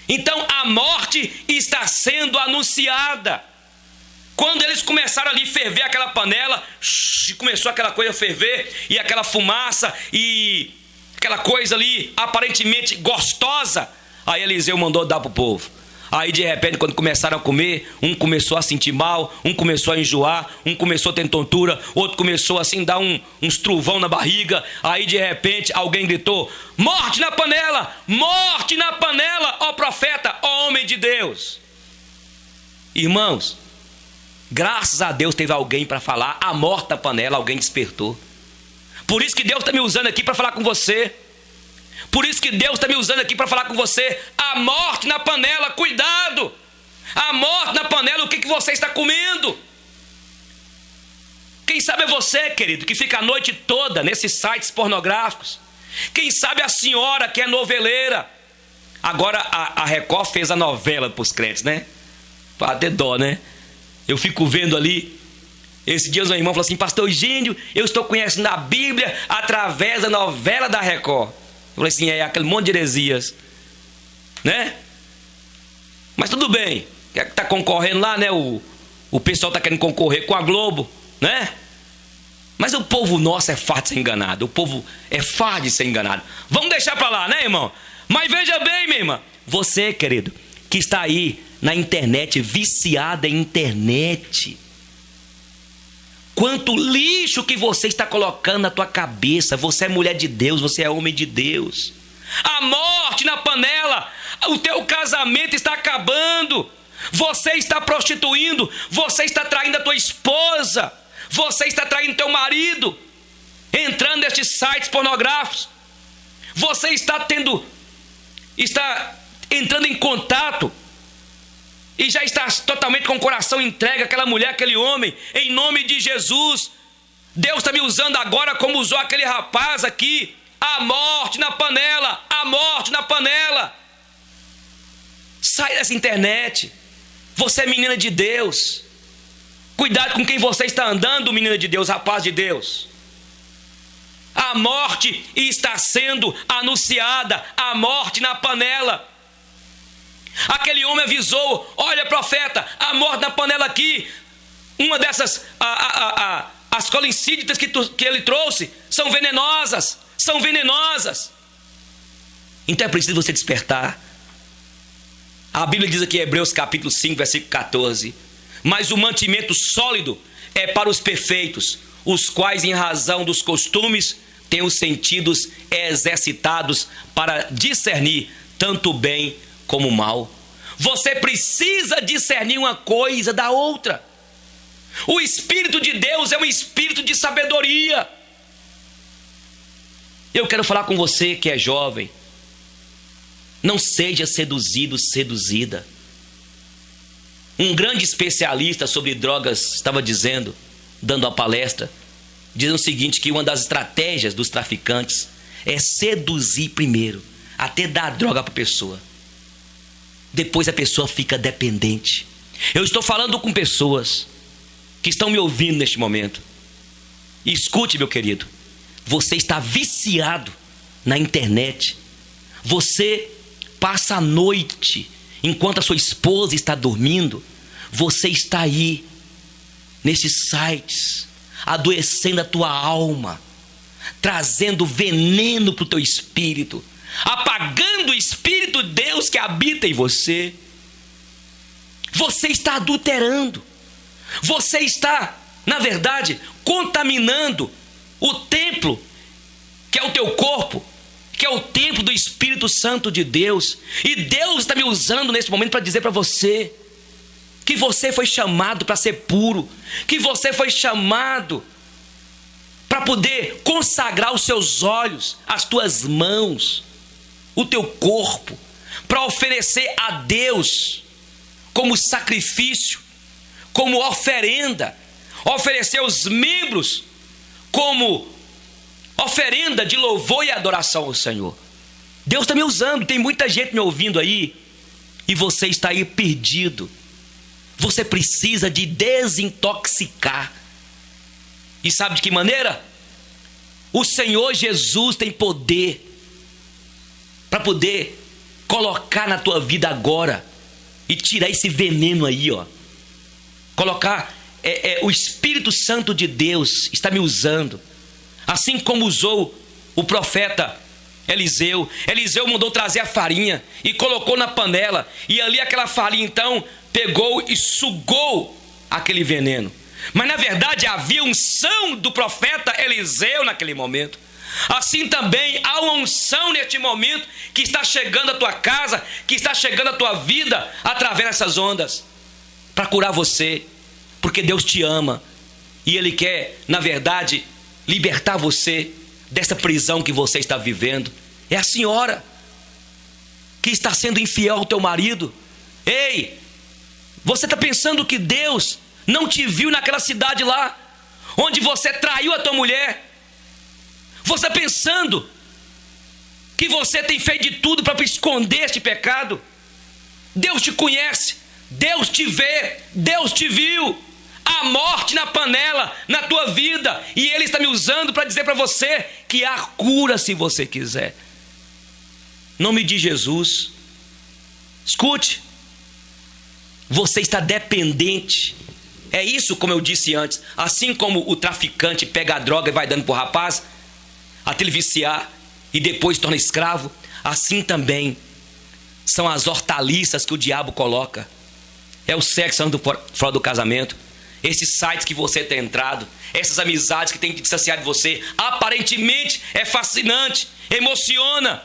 Então a morte está sendo anunciada. Quando eles começaram ali a ferver aquela panela, começou aquela coisa a ferver, e aquela fumaça, e aquela coisa ali aparentemente gostosa, aí Eliseu mandou dar para o povo. Aí de repente, quando começaram a comer, um começou a sentir mal, um começou a enjoar, um começou a ter tontura, outro começou assim a dar uns truvão na barriga. Aí de repente alguém gritou, morte na panela, ó profeta, ó homem de Deus. Irmãos, graças a Deus teve alguém para falar, a morte na panela, alguém despertou. Por isso que Deus está me usando aqui para falar com você. Por isso que Deus está me usando aqui para falar com você. A morte na panela, cuidado. A morte na panela, o que você está comendo? Quem sabe é você, querido, que fica a noite toda nesses sites pornográficos. Quem sabe a senhora que é noveleira. Agora a Record fez a novela para os crentes, né? Faz até dó, né? Eu fico vendo ali. Esse dia meu irmão falou assim: pastor Eugênio, eu estou conhecendo a Bíblia através da novela da Record. Eu falei assim: é aquele monte de heresias, né? Mas tudo bem, que tá concorrendo lá, né? O pessoal tá querendo concorrer com a Globo, né? Mas o povo nosso é fácil de ser enganado. O povo é fácil de ser enganado. Vamos deixar para lá, né, irmão? Mas veja bem, minha irmã, você, querido, que está aí na internet, viciada em internet, quanto lixo que você está colocando na tua cabeça. Você é mulher de Deus, você é homem de Deus. A morte na panela, o teu casamento está acabando. Você está prostituindo, você está traindo a tua esposa, você está traindo teu marido, entrando nestes sites pornográficos. Você está entrando em contato e já está totalmente com o coração entregue àquela mulher, aquele homem, em nome de Jesus. Deus está me usando agora como usou aquele rapaz aqui. A morte na panela, a morte na panela. Sai dessa internet. Você é menina de Deus. Cuidado com quem você está andando, menina de Deus, rapaz de Deus. A morte está sendo anunciada, a morte na panela. Aquele homem avisou: olha, profeta, a morte na panela aqui. Uma dessas, as colincíditas que ele trouxe são venenosas. São venenosas. Então é preciso você despertar. A Bíblia diz aqui em Hebreus capítulo 5, versículo 14: mas o mantimento sólido é para os perfeitos, os quais em razão dos costumes têm os sentidos exercitados para discernir tanto o bem como o mal. Você precisa discernir uma coisa da outra. O Espírito de Deus é um espírito de sabedoria. Eu quero falar com você que é jovem. Não seja seduzido, seduzida. Um grande especialista sobre drogas estava dando a palestra, dizendo o seguinte, que uma das estratégias dos traficantes é seduzir primeiro, até dar a droga para a pessoa. Depois a pessoa fica dependente. Eu estou falando com pessoas que estão me ouvindo neste momento. E escute, meu querido, você está viciado na internet. Você passa a noite, enquanto a sua esposa está dormindo, você está aí nesses sites, adoecendo a tua alma, trazendo veneno para o teu espírito, apagando o Espírito de Deus que habita em você. Você está adulterando. Você está, na verdade, contaminando o templo, que é o teu corpo, que é o templo do Espírito Santo de Deus. E Deus está me usando nesse momento para dizer para você que você foi chamado para ser puro, que você foi chamado para poder consagrar os seus olhos, as tuas mãos, o teu corpo, para oferecer a Deus como sacrifício, como oferenda, oferecer os membros como oferenda de louvor e adoração ao Senhor. Deus está me usando, tem muita gente me ouvindo aí, e você está aí perdido. Você precisa de desintoxicar. E sabe de que maneira? O Senhor Jesus tem poder para poder colocar na tua vida agora e tirar esse veneno aí, ó. Colocar, o Espírito Santo de Deus está me usando, assim como usou o profeta Eliseu. Eliseu mandou trazer a farinha e colocou na panela, e ali aquela farinha então pegou e sugou aquele veneno. Mas na verdade havia unção do profeta Eliseu naquele momento. Assim também há uma unção neste momento que está chegando à tua casa, que está chegando à tua vida através dessas ondas, para curar você, porque Deus te ama e Ele quer, na verdade, libertar você dessa prisão que você está vivendo. É a senhora que está sendo infiel ao teu marido. Ei, você está pensando que Deus não te viu naquela cidade lá, onde você traiu a tua mulher? Você está pensando que você tem feito de tudo para esconder este pecado? Deus te conhece, Deus te vê, Deus te viu. Há morte na panela, na tua vida, e Ele está me usando para dizer para você que há cura se você quiser. Em nome de Jesus, escute, você está dependente. É isso, como eu disse antes, assim como o traficante pega a droga e vai dando para o rapaz, até ele viciar e depois torna escravo, assim também são as hortaliças que o diabo coloca. É o sexo fora do casamento, esses sites que você tem entrado, essas amizades que tem que distanciar de você. Aparentemente é fascinante, emociona,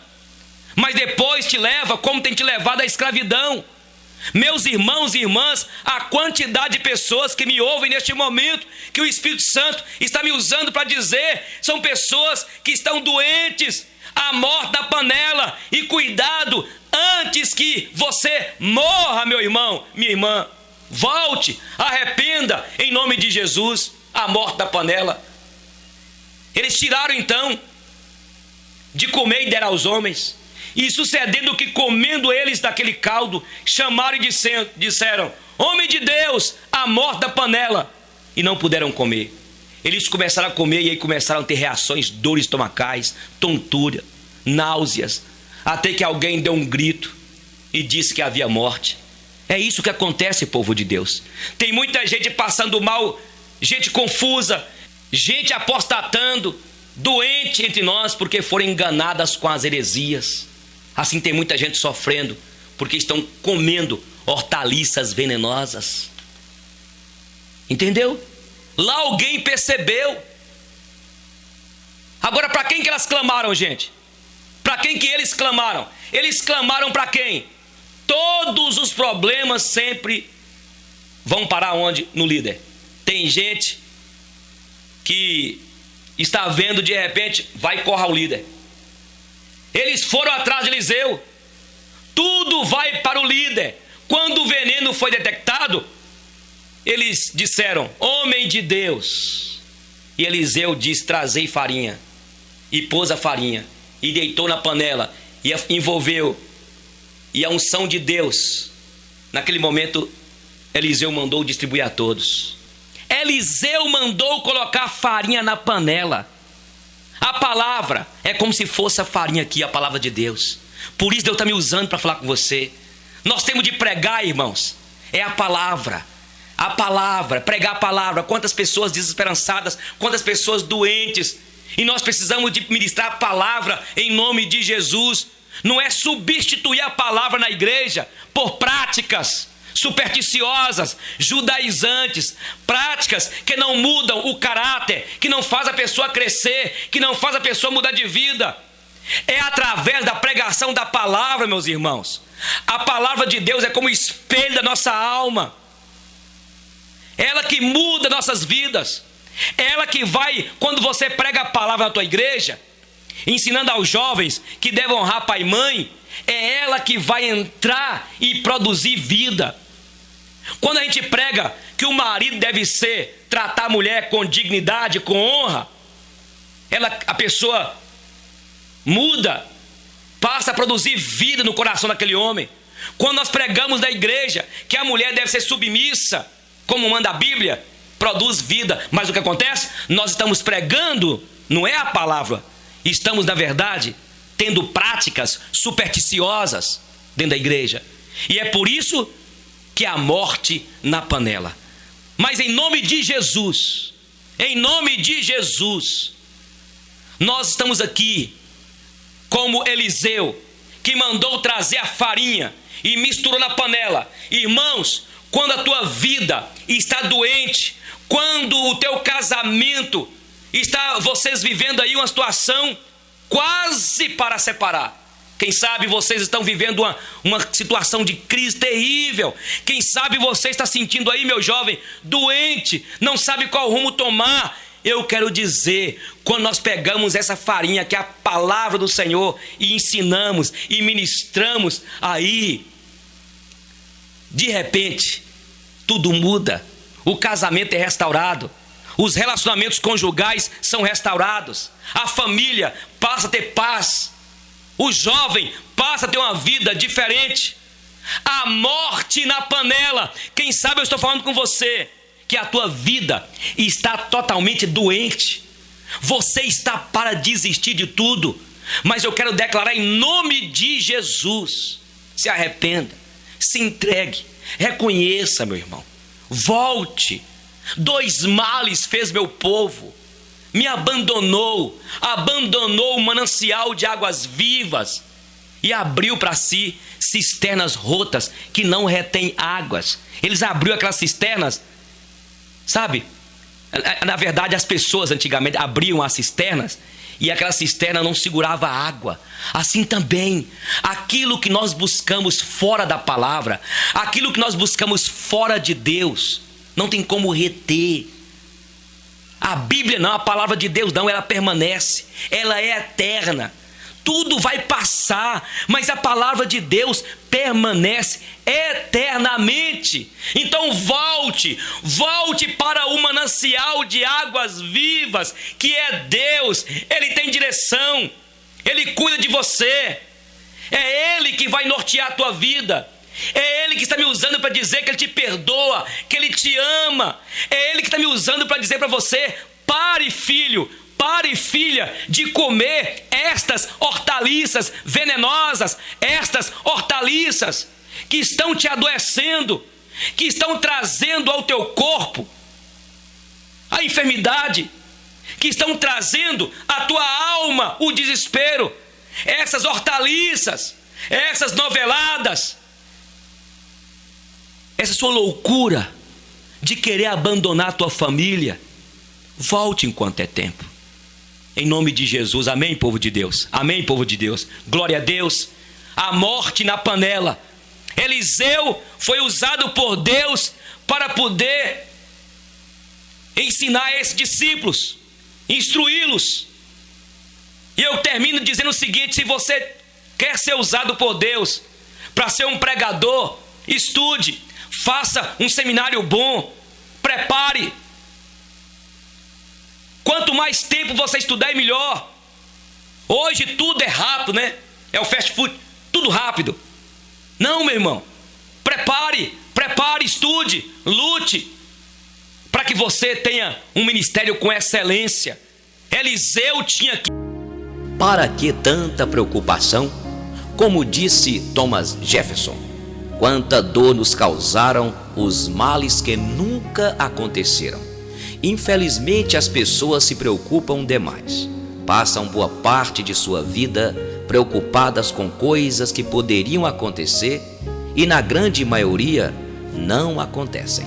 mas depois te leva, como tem te levado à escravidão. Meus irmãos e irmãs, a quantidade de pessoas que me ouvem neste momento, que o Espírito Santo está me usando para dizer, são pessoas que estão doentes, a morte na panela, e cuidado, antes que você morra, meu irmão, minha irmã, volte, arrependa, em nome de Jesus. A morte da panela. Eles tiraram então de comer e deram aos homens, e sucedendo que, comendo eles daquele caldo, chamaram e disseram: homem de Deus, a morte da panela, e não puderam comer. Eles começaram a comer e aí começaram a ter reações, dores estomacais, tontura, náuseas, até que alguém deu um grito e disse que havia morte. É isso que acontece, povo de Deus. Tem muita gente passando mal, gente confusa, gente apostatando, doente entre nós porque foram enganadas com as heresias. Assim tem muita gente sofrendo porque estão comendo hortaliças venenosas. Entendeu? Lá alguém percebeu. Agora, para quem que elas clamaram, gente? Para quem que eles clamaram? Eles clamaram para quem? Todos os problemas sempre vão parar onde? No líder. Tem gente que está vendo, de repente, vai e corre ao líder. Eles foram atrás de Eliseu. Tudo vai para o líder. Quando o veneno foi detectado, eles disseram: homem de Deus. E Eliseu disse: trazei farinha. E pôs a farinha e deitou na panela e a envolveu. E a unção de Deus, naquele momento, Eliseu mandou distribuir a todos. Eliseu mandou colocar farinha na panela. A palavra é como se fosse a farinha aqui, a palavra de Deus. Por isso Deus está me usando para falar com você. Nós temos de pregar, irmãos. É a palavra, pregar a palavra. Quantas pessoas desesperançadas, quantas pessoas doentes. E nós precisamos de ministrar a palavra em nome de Jesus. Não é substituir a palavra na igreja por práticas supersticiosas, judaizantes, práticas que não mudam o caráter, que não faz a pessoa crescer, que não faz a pessoa mudar de vida. É através da pregação da palavra, meus irmãos. A palavra de Deus é como o espelho da nossa alma. Ela que muda nossas vidas. Ela que vai, quando você prega a palavra na tua igreja, ensinando aos jovens que devem honrar pai e mãe, é ela que vai entrar e produzir vida. Quando a gente prega que o marido deve tratar a mulher com dignidade, com honra, a pessoa muda, passa a produzir vida no coração daquele homem. Quando nós pregamos na igreja que a mulher deve ser submissa, como manda a Bíblia, produz vida. Mas o que acontece? Nós estamos pregando, não é a palavra. Estamos, na verdade, tendo práticas supersticiosas dentro da igreja. E é por isso que há morte na panela. Mas em nome de Jesus, nós estamos aqui como Eliseu, que mandou trazer a farinha e misturou na panela. Irmãos, quando a tua vida está doente, quando o teu casamento está, vocês vivendo aí uma situação quase para separar. Quem sabe vocês estão vivendo uma situação de crise terrível. Quem sabe você está sentindo aí, meu jovem, doente, não sabe qual rumo tomar. Eu quero dizer, quando nós pegamos essa farinha, que é a palavra do Senhor, e ensinamos e ministramos, aí, de repente, tudo muda. O casamento é restaurado. Os relacionamentos conjugais são restaurados. A família passa a ter paz. O jovem passa a ter uma vida diferente. a morte na panela. Quem sabe eu estou falando com você que a tua vida está totalmente doente. Você está para desistir de tudo, mas eu quero declarar em nome de Jesus: se arrependa, se entregue, reconheça, meu irmão, volte. 2 males fez meu povo: me abandonou o manancial de águas vivas e abriu para si cisternas rotas que não retêm águas. Eles abriram aquelas cisternas, sabe? Na verdade, as pessoas antigamente abriam as cisternas e aquela cisterna não segurava água. Assim também, aquilo que nós buscamos fora da palavra, aquilo que nós buscamos fora de Deus, não tem como reter. A Bíblia não, a palavra de Deus não, ela permanece, ela é eterna. Tudo vai passar, mas a palavra de Deus permanece eternamente. Então volte para o manancial de águas vivas, que é Deus. Ele tem direção, Ele cuida de você, é Ele que vai nortear a tua vida. É Ele que está me usando para dizer que Ele te perdoa, que Ele te ama. É Ele que está me usando para dizer para você: pare, filho, pare, filha, de comer estas hortaliças venenosas, estas hortaliças que estão te adoecendo, que estão trazendo ao teu corpo a enfermidade, que estão trazendo à tua alma o desespero. Essas hortaliças, essas noveladas, essa sua loucura de querer abandonar a tua família, volte enquanto é tempo. Em nome de Jesus, amém, povo de Deus, amém, povo de Deus, glória a Deus. A morte na panela. Eliseu foi usado por Deus para poder ensinar esses discípulos, instruí-los. E eu termino dizendo o seguinte: se você quer ser usado por Deus para ser um pregador, estude, faça um seminário bom, prepare. Quanto mais tempo você estudar, é melhor. Hoje tudo é rápido, né? É o fast food, tudo rápido. Não, meu irmão, prepare, estude, lute, para que você tenha um ministério com excelência. Eliseu tinha que... Para que tanta preocupação? Como disse Thomas Jefferson, quanta dor nos causaram os males que nunca aconteceram. Infelizmente, as pessoas se preocupam demais. Passam boa parte de sua vida preocupadas com coisas que poderiam acontecer e, na grande maioria, não acontecem.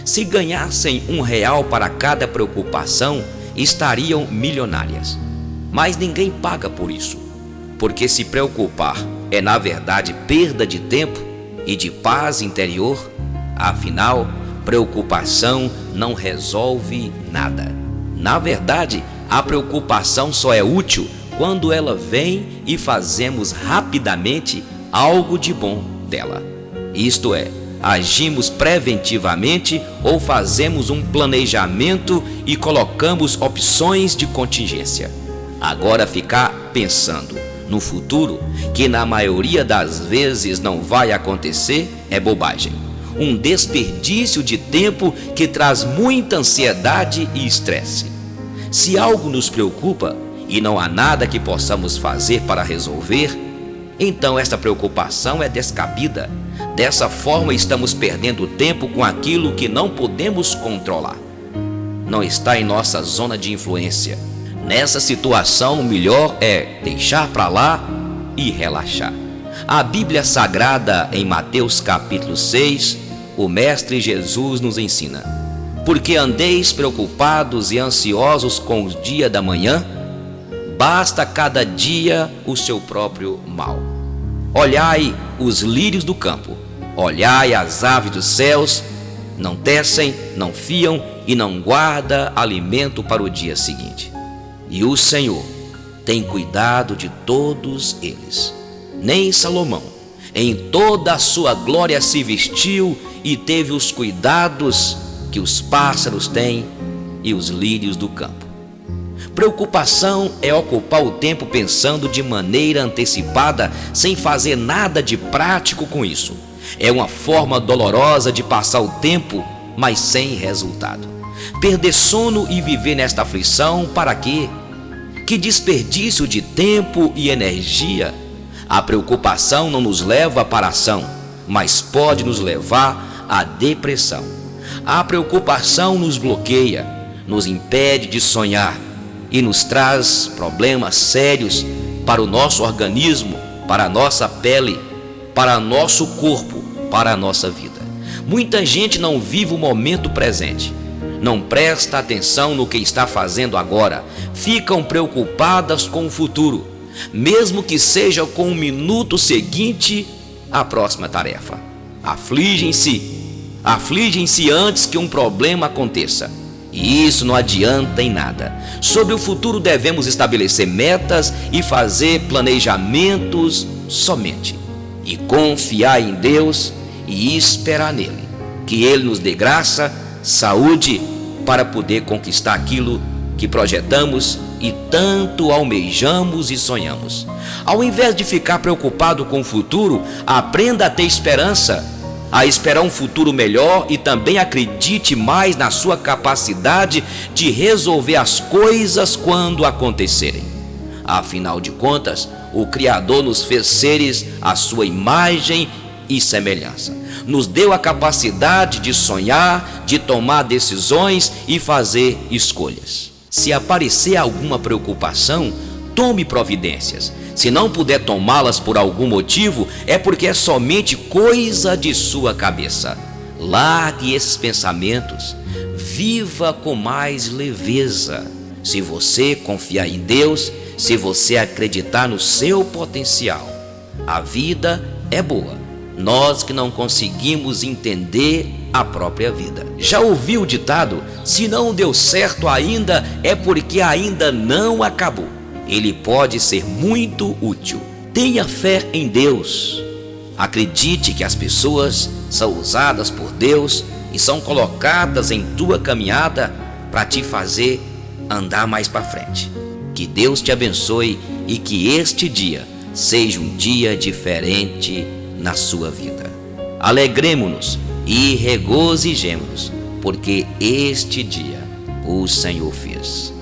Se ganhassem R$1 para cada preocupação, estariam milionárias. Mas ninguém paga por isso, porque se preocupar é, na verdade, perda de tempo e de paz interior. Afinal, preocupação não resolve nada. Na verdade, a preocupação só é útil quando ela vem e fazemos rapidamente algo de bom dela. Isto é, agimos preventivamente ou fazemos um planejamento e colocamos opções de contingência. Agora, ficar pensando no futuro, que na maioria das vezes não vai acontecer, é bobagem. Um desperdício de tempo que traz muita ansiedade e estresse. Se algo nos preocupa e não há nada que possamos fazer para resolver, então esta preocupação é descabida. Dessa forma, estamos perdendo tempo com aquilo que não podemos controlar. Não está em nossa zona de influência. Nessa situação, o melhor é deixar para lá e relaxar. A Bíblia Sagrada, em Mateus capítulo 6, o Mestre Jesus nos ensina: porque andeis preocupados e ansiosos com o dia da manhã, basta cada dia o seu próprio mal. Olhai os lírios do campo, olhai as aves dos céus, não tecem, não fiam e não guarda alimento para o dia seguinte. E o Senhor tem cuidado de todos eles. Nem Salomão, em toda a sua glória, se vestiu e teve os cuidados que os pássaros têm e os lírios do campo. Preocupação é ocupar o tempo pensando de maneira antecipada, sem fazer nada de prático com isso. É uma forma dolorosa de passar o tempo, mas sem resultado. Perder sono e viver nesta aflição, para quê? Que desperdício de tempo e energia! A preocupação não nos leva para a ação, mas pode nos levar à depressão. A preocupação nos bloqueia, nos impede de sonhar e nos traz problemas sérios para o nosso organismo, para a nossa pele, para nosso corpo, para a nossa vida. Muita gente não vive o momento presente, não presta atenção no que está fazendo agora, ficam preocupadas com o futuro, mesmo que seja com o minuto seguinte à próxima tarefa. Afligem-se antes que um problema aconteça. E isso não adianta em nada. Sobre o futuro devemos estabelecer metas e fazer planejamentos somente. E confiar em Deus e esperar nele. Que Ele nos dê graça, saúde, para poder conquistar aquilo que projetamos e tanto almejamos e sonhamos. Ao invés de ficar preocupado com o futuro, aprenda a ter esperança, a esperar um futuro melhor e também acredite mais na sua capacidade de resolver as coisas quando acontecerem. Afinal de contas, o Criador nos fez seres à sua imagem e semelhança. Nos deu a capacidade de sonhar, de tomar decisões e fazer escolhas. Se aparecer alguma preocupação, tome providências. Se não puder tomá-las por algum motivo, é porque é somente coisa de sua cabeça. Largue esses pensamentos. Viva com mais leveza. Se você confiar em Deus, se você acreditar no seu potencial, a vida é boa. Nós que não conseguimos entender a própria vida. Já ouviu o ditado? Se não deu certo ainda, é porque ainda não acabou. Ele pode ser muito útil. Tenha fé em Deus. Acredite que as pessoas são usadas por Deus e são colocadas em tua caminhada para te fazer andar mais para frente. Que Deus te abençoe e que este dia seja um dia diferente na sua vida. Alegremo-nos e regozijemo-nos, porque este dia o Senhor fez.